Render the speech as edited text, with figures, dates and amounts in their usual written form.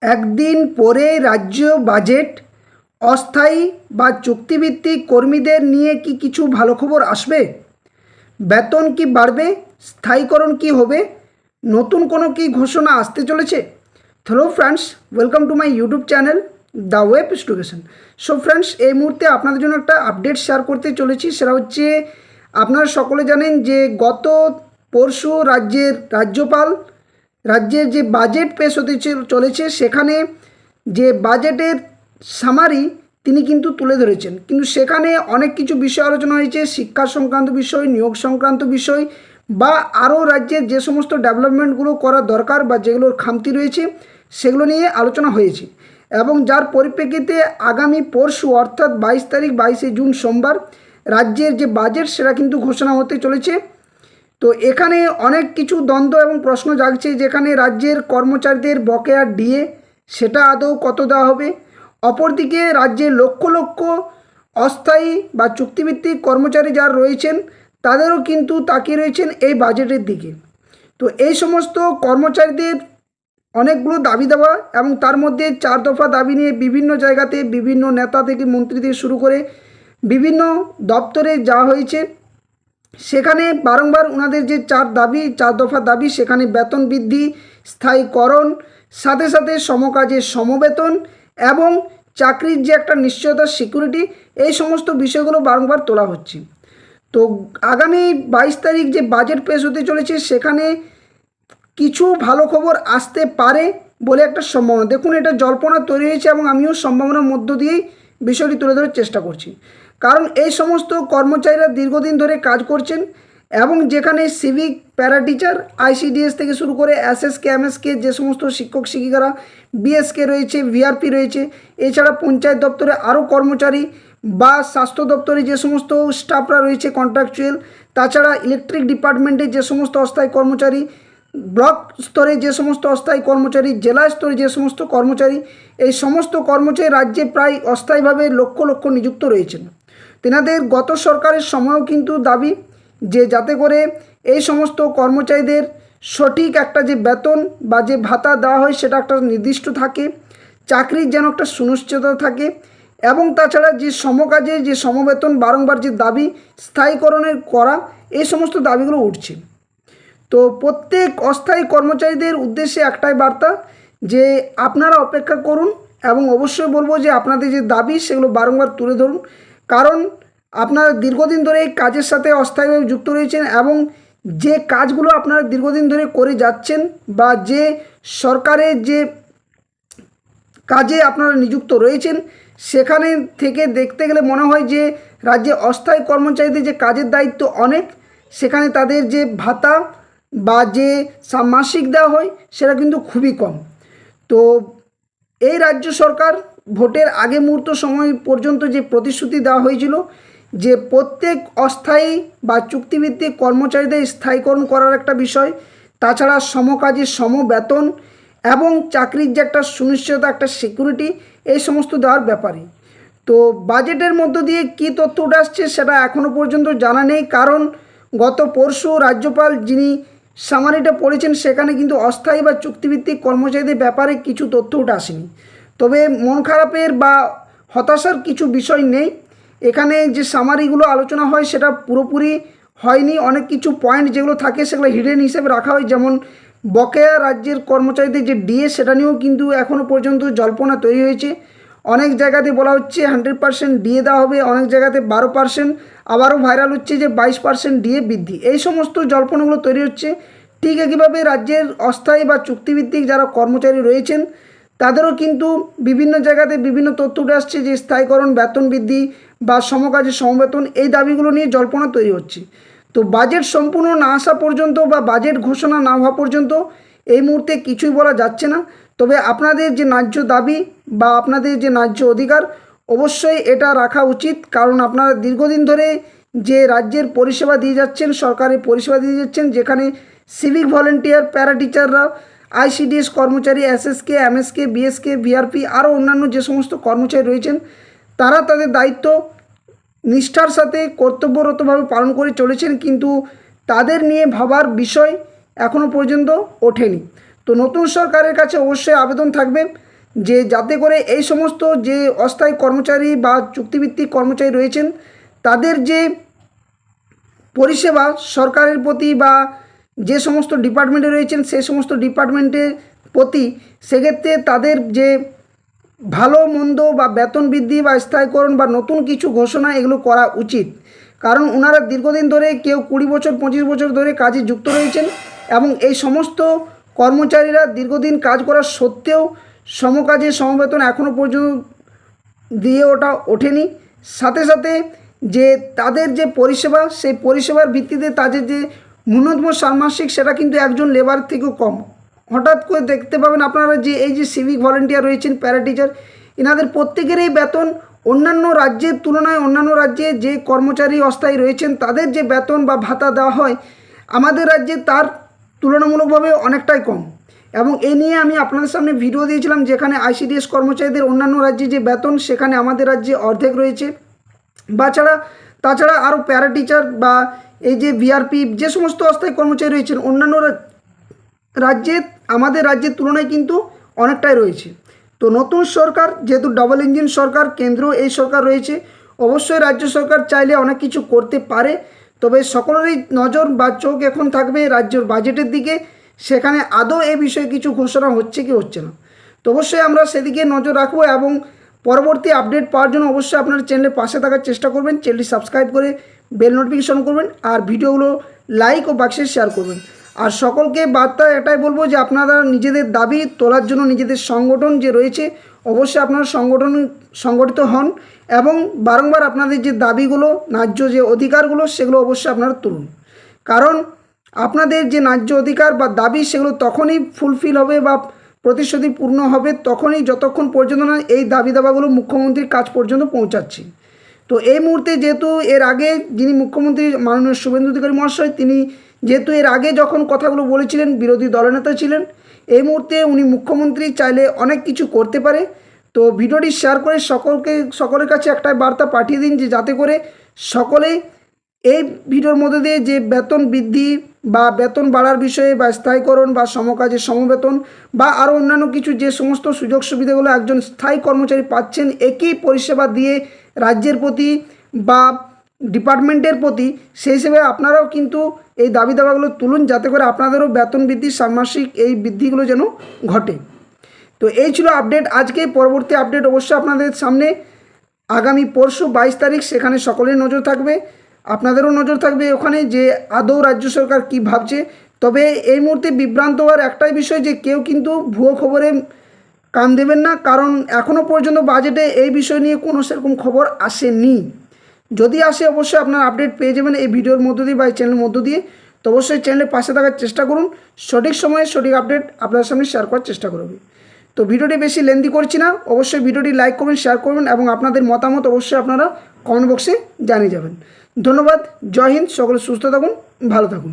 একদিন পরে রাজ্য বাজেট অস্থায়ী বা চুক্তিভিত্তিক কর্মীদের নিয়ে কি কিছু ভালো খবর আসবে? বেতন কি বাড়বে? স্থায়ীকরণ কি হবে? নতুন কোনো কি ঘোষণা আসতে চলেছে? Hello friends, welcome to my YouTube channel the web education. So friends, এই মুহূর্তে আপনাদের জন্য একটা আপডেট শেয়ার করতে চলেছি। সেটা হচ্ছে, আপনারা সকলে জানেন যে গত পরশু রাজ্যের যে বাজেট পেশ হতে চলেছে, সেখানে যে বাজেটের সামারি তিনি কিন্তু তুলে ধরেছেন, কিন্তু সেখানে অনেক কিছু বিষয় আলোচনা হয়েছে। শিক্ষা সংক্রান্ত বিষয়, নিয়োগ সংক্রান্ত বিষয়, বা আরও রাজ্যের যে সমস্ত ডেভেলপমেন্টগুলো করা দরকার বা যেগুলোর খামতি রয়েছে সেগুলো নিয়ে আলোচনা হয়েছে। এবং যার পরিপ্রেক্ষিতে আগামী পরশু অর্থাৎ 22 জুন সোমবার রাজ্যের যে বাজেট সেটা কিন্তু ঘোষণা হতে চলেছে। তো এখানে অনেক কিছু দ্বন্দ্ব এবং প্রশ্ন জাগছে, যেখানে রাজ্যের কর্মচারীদের বকেয়া ডিএ সেটা আদৌ কত দেওয়া হবে। অপরদিকে রাজ্যে লক্ষ লক্ষ অস্থায়ী বা চুক্তিভিত্তিক কর্মচারী যারা রয়েছেন তাদেরও কিন্তু তাকিয়ে রয়েছেন এই বাজেটের দিকে। তো এই সমস্ত কর্মচারীদের অনেকগুলো দাবি দেওয়া এবং তার মধ্যে 4 দফা দাবি নিয়ে বিভিন্ন জায়গাতে বিভিন্ন নেতা থেকে মন্ত্রী থেকে শুরু করে বিভিন্ন দপ্তরে যাওয়া হয়েছে। সেখানে বারংবার ওনাদের যে 4 দফা দাবি, সেখানে বেতন বৃদ্ধি, স্থায়ীকরণ, সাথে সাথে সমকাজে সমবেতন এবং চাকরির যে একটা নিশ্চয়তা, সিকিউরিটি, এই সমস্ত বিষয়গুলো বারংবার তোলা হচ্ছে। তো আগামী 22 তারিখ যে বাজেট পেশ হতে চলেছে, সেখানে কিছু ভালো খবর আসতে পারে বলে একটা সম্ভাবনা। দেখুন, এটা জল্পনা তৈরি হয়েছে এবং আমিও সম্ভাবনার মধ্য দিয়েই বিষয়টি তুলে ধরার চেষ্টা করছি। কারণ এই সমস্ত কর্মচারীরা দীর্ঘদিন ধরে কাজ করছেন এবং যেখানে সিভিক, প্যারা টিচার, আইসিডিএস থেকে শুরু করে এসএসকে, এমএসকে, যে সমস্ত শিক্ষক শিক্ষিকারা, বিএসকে রয়েছে, ভিআরপি রয়েছে, এছাড়া পঞ্চায়েত দপ্তরে আরও কর্মচারী বা স্বাস্থ্য দপ্তরে যে সমস্ত স্টাফরা রয়েছে কন্ট্রাকচুয়াল, তাছাড়া ইলেকট্রিক ডিপার্টমেন্টে যে সমস্ত অস্থায়ী কর্মচারী, ব্লক স্তরে যে সমস্ত অস্থায়ী কর্মচারী, জেলা স্তরে যে সমস্ত কর্মচারী, এই সমস্ত কর্মচারী রাজ্যে প্রায় অস্থায়ীভাবে লক্ষ লক্ষ নিযুক্ত রয়েছেন। তেনাদের গত সরকারের সময়ও কিন্তু দাবি যে যাতে করে এই সমস্ত কর্মচারীদের সঠিক একটা যে বেতন বা যে ভাতা দেওয়া হয় সেটা একটা নির্দিষ্ট থাকে, চাকরির যেন একটা সুনিশ্চিততা থাকে, এবং তাছাড়া যে সমকাজে যে সমবেতন, বারংবার যে দাবি স্থায়ীকরণের করা, এই সমস্ত দাবিগুলো উঠছে। তো প্রত্যেক অস্থায়ী কর্মচারীদের উদ্দেশ্যে একটাই বার্তা যে আপনারা অপেক্ষা করুন, এবং অবশ্যই বলবো যে আপনাদের যে দাবি সেগুলো বারংবার তুলে ধরুন। কারণ আপনারা দীর্ঘদিন ধরে এই কাজের সাথে অস্থায়ীভাবে যুক্ত রয়েছেন এবং যে কাজগুলো আপনারা দীর্ঘদিন ধরে করে যাচ্ছেন বা যে সরকারের যে কাজে আপনারা নিযুক্ত রয়েছেন, সেখানে থেকে দেখতে গেলে মনে হয় যে রাজ্যে অস্থায়ী কর্মচারীদের যে কাজের দায়িত্ব অনেক, সেখানে তাদের যে ভাতা বা যে মাসিক দেওয়া হয় সেটা কিন্তু খুবই কম। তো এই রাজ্য সরকার ভোটের আগে মুহূর্ত সময় পর্যন্ত যে প্রতিশ্রুতি দেওয়া হয়েছিল যে প্রত্যেক অস্থায়ী বা চুক্তিভিত্তিক কর্মচারীদের স্থায়ীকরণ করার একটা বিষয়, তাছাড়া সমকাজে সমবেতন এবং চাকরির যে একটা সুনিশ্চয়তা, একটা সিকিউরিটি, এই সমস্ত দেওয়ার ব্যাপারে। তো বাজেটের মধ্য দিয়ে কী তথ্য উঠে আসছে সেটা এখনও পর্যন্ত জানা নেই, কারণ গত পরশু রাজ্যপাল যিনি সামারিটা পড়েছেন সেখানে কিন্তু অস্থায়ী বা চুক্তিভিত্তিক কর্মচারীদের ব্যাপারে কিছু তথ্য উঠে আসেনি। তবে মন খারাপের বা হতাশার কিছু বিষয় নেই। এখানে যে সামারিগুলো আলোচনা হয় সেটা পুরোপুরি হয়নি, অনেক কিছু পয়েন্ট যেগুলো থাকে সেগুলো হিডেন হিসেবে রাখা হয়। যেমন বকেয়া রাজ্যের কর্মচারীদের যে ডিএ, সেটা নিয়েও কিন্তু এখনও পর্যন্ত জল্পনা তৈরি হয়েছে। অনেক জায়গাতে বলা হচ্ছে 100% ডিএ দেওয়া হবে, অনেক জায়গাতে 12%, আবারও ভাইরাল হচ্ছে যে 22% ডিএ বৃদ্ধি। এই সমস্ত জল্পনাগুলো তৈরি হচ্ছে। ঠিক একইভাবে রাজ্যের অস্থায়ী বা চুক্তিভিত্তিক যারা কর্মচারী রয়েছেন তাদেরও কিন্তু বিভিন্ন জায়গাতে বিভিন্ন তথ্য উঠে আসছে যে স্থায়ীকরণ, বেতন বৃদ্ধি বা সমকাজে সমবেতন, এই দাবিগুলো নিয়ে জল্পনা তৈরি হচ্ছে। তো বাজেট সম্পূর্ণ না আসা পর্যন্ত বা বাজেট ঘোষণা না হওয়া পর্যন্ত এই মুহূর্তে কিছুই বলা যাচ্ছে না। তবে আপনাদের যে ন্যায্য দাবি বা আপনাদের যে ন্যায্য অধিকার, অবশ্যই এটা রাখা উচিত। কারণ আপনারা দীর্ঘদিন ধরে যে রাজ্যের পরিষেবা দিয়ে যাচ্ছেন, সরকারি পরিষেবা দিয়ে যাচ্ছেন, যেখানে সিভিক ভলেন্টিয়ার, প্যারা টিচাররা, আইসিডিএস কর্মচারী, এসএসকে, এমএসকে, বিএসকে, ভিআরপি, আরও অন্যান্য যে সমস্ত কর্মচারী রয়েছেন তারা তাদের দায়িত্ব নিষ্ঠার সাথে কর্তব্যরতভাবে পালন করে চলেছেন, কিন্তু তাদের নিয়ে ভাবার বিষয় এখনও পর্যন্ত ওঠেনি। তো নতুন সরকারের কাছে অবশ্যই আবেদন থাকবে যে যাতে করে এই সমস্ত যে অস্থায়ী কর্মচারী বা চুক্তিভিত্তিক কর্মচারী রয়েছেন তাদের যে পরিষেবা সরকারের প্রতি বা যে সমস্ত ডিপার্টমেন্টে রয়েছেন সেই সমস্ত ডিপার্টমেন্টের প্রতি, সেক্ষেত্রে তাদের যে ভালো মন্দ বা বেতন বৃদ্ধি বা স্থায়ীকরণ বা নতুন কিছু ঘোষণা এগুলো করা উচিত। কারণ ওনারা দীর্ঘদিন ধরে কেউ 20 বছর 25 বছর ধরে কাজে যুক্ত রয়েছেন এবং এই সমস্ত কর্মচারীরা দীর্ঘদিন কাজ করার সত্ত্বেও সমকাজে সমবেতন এখনও পর্যন্ত দিয়ে ওঠেনি। সাথে সাথে যে তাদের যে পরিষেবা সেই পরিষেবার ভিত্তিতে তাদের যে ন্যূনতম ষান্মাসিক সেটা কিন্তু একজন লেবার থেকেও কম। হঠাৎ করে দেখতে পাবেন আপনারা যে এই যে সিভিক ভলেন্টিয়ার রয়েছেন, প্যারা টিচার, এনাদের প্রত্যেকেরই বেতন অন্যান্য রাজ্যের তুলনায় অন্যান্য রাজ্যে যে কর্মচারী অস্থায়ী রয়েছেন তাদের যে বেতন বা ভাতা দেওয়া হয় আমাদের রাজ্যে তার তুলনামূলকভাবে অনেকটাই কম। এবং এই নিয়ে আমি আপনাদের সামনে ভিডিও দিয়েছিলাম যেখানে আইসিডিএস কর্মচারীদের অন্যান্য রাজ্যে যে বেতন সেখানে আমাদের রাজ্যে অর্ধেক রয়েছে। তাছাড়া আরও প্যারা টিচার বা এই যে ভিআরপি যে সমস্ত অস্থায়ী কর্মচারী রয়েছেন অন্যান্য রাজ্যে আমাদের রাজ্যের তুলনায় কিন্তু অনেকটাই রয়েছে। তো নতুন সরকার যেহেতু ডাবল ইঞ্জিন সরকার, কেন্দ্র এই সরকার রয়েছে, অবশ্যই রাজ্য সরকার চাইলে অনেক কিছু করতে পারে। তবে সকলেরই নজর বা চোখ এখন থাকবে রাজ্যের বাজেটের দিকে, সেখানে আদৌ এই বিষয়ে কিছু ঘোষণা হচ্ছে কি হচ্ছে না। তো অবশ্যই আমরা সেদিকে নজর রাখবো এবং পরবর্তী আপডেট পাওয়ার জন্য অবশ্যই আপনার চ্যানেলের পাশে থাকার চেষ্টা করবেন, চ্যানেলটি সাবস্ক্রাইব করে বেল নোটিফিকেশন করবেন আর ভিডিওগুলো লাইক ও বাক্সে শেয়ার করবেন। আর সকলকে বার্তা এটাই বলবো যে আপনারা নিজেদের দাবি তোলার জন্য নিজেদের সংগঠন যে রয়েছে অবশ্যই আপনারা সংগঠিত হন এবং বারংবার আপনাদের যে দাবিগুলো ন্যায্য যে অধিকারগুলো সেগুলো অবশ্যই আপনারা তুলুন। কারণ আপনাদের যে ন্যায্য অধিকার বা দাবি সেগুলো তখনই ফুলফিল হবে বা প্রতিশ্রুতি পূর্ণ হবে তখনই যতক্ষণ পর্যন্ত না এই দাবি দাবাগুলো মুখ্যমন্ত্রীর কাছ পর্যন্ত পৌঁছাচ্ছে। তো এই মুহূর্তে যেহেতু এর আগে যিনি মুখ্যমন্ত্রী মাননীয় শুভেন্দু অধিকারী মহাশয় তিনি যেহেতু এর আগে যখন কথাগুলো বলেছিলেন বিরোধী দলনেতা ছিলেন, এই মুহূর্তে উনি মুখ্যমন্ত্রী চাইলে অনেক কিছু করতে পারে। তো ভিডিওটি শেয়ার করে সকলের কাছে একটাই বার্তা পাঠিয়ে দিন যে যাতে করে সকলেই এই ভিডিওর মধ্যে দিয়ে যে বেতন বৃদ্ধি বা বেতন বাড়ার বিষয়ে বা স্থায়ীকরণ বা সমকাজে সমবেতন বা আরও অন্যান্য কিছু যে সমস্ত সুযোগ সুবিধাগুলো একজন স্থায়ী কর্মচারী পাচ্ছেন একই পরিষেবা দিয়ে রাজ্যের প্রতি বা ডিপার্টমেন্টের প্রতি, সেই হিসেবে আপনারাও কিন্তু এই দাবি দাবাগুলো তুলুন যাতে করে আপনাদেরও বেতন বৃদ্ধি ষান্মাসিক এই বৃদ্ধিগুলো যেন ঘটে। তো এই ছিল আপডেট আজকে। পরবর্তী আপডেট অবশ্যই আপনাদের সামনে আগামী পরশু 22 তারিখ, সেখানে সকলের নজর থাকবে, আপনাদেরও নজর থাকবে ওখানে যে আদৌ রাজ্য সরকার কি ভাবছে। তবে এই মুহূর্তে বিভ্রান্ত হওয়ার একটাই বিষয় যে কেউ কিন্তু ভুয়ো খবরে কান দেবেন না, কারণ এখনও পর্যন্ত বাজেটে এই বিষয় নিয়ে কোনো সেরকম খবর আসেনি। যদি আসে অবশ্যই আপনার আপডেট পেয়ে যাবেন এই ভিডিওর মধ্য দিয়ে বা এই চ্যানেলের মধ্য দিয়ে। তো অবশ্যই চ্যানেলের পাশে থাকার চেষ্টা করুন, সঠিক সময়ে সঠিক আপডেট আপনার সামনে শেয়ার করার চেষ্টা করবে। তো ভিডিওটি বেশি লেন্দি করছি না, অবশ্যই ভিডিওটি লাইক করবেন, শেয়ার করবেন এবং আপনাদের মতামত অবশ্যই আপনারা কমেন্ট বক্সে জানিয়ে যাবেন। ধন্যবাদ, জয় হিন্দ, সকলে সুস্থ থাকুন, ভালো থাকুন।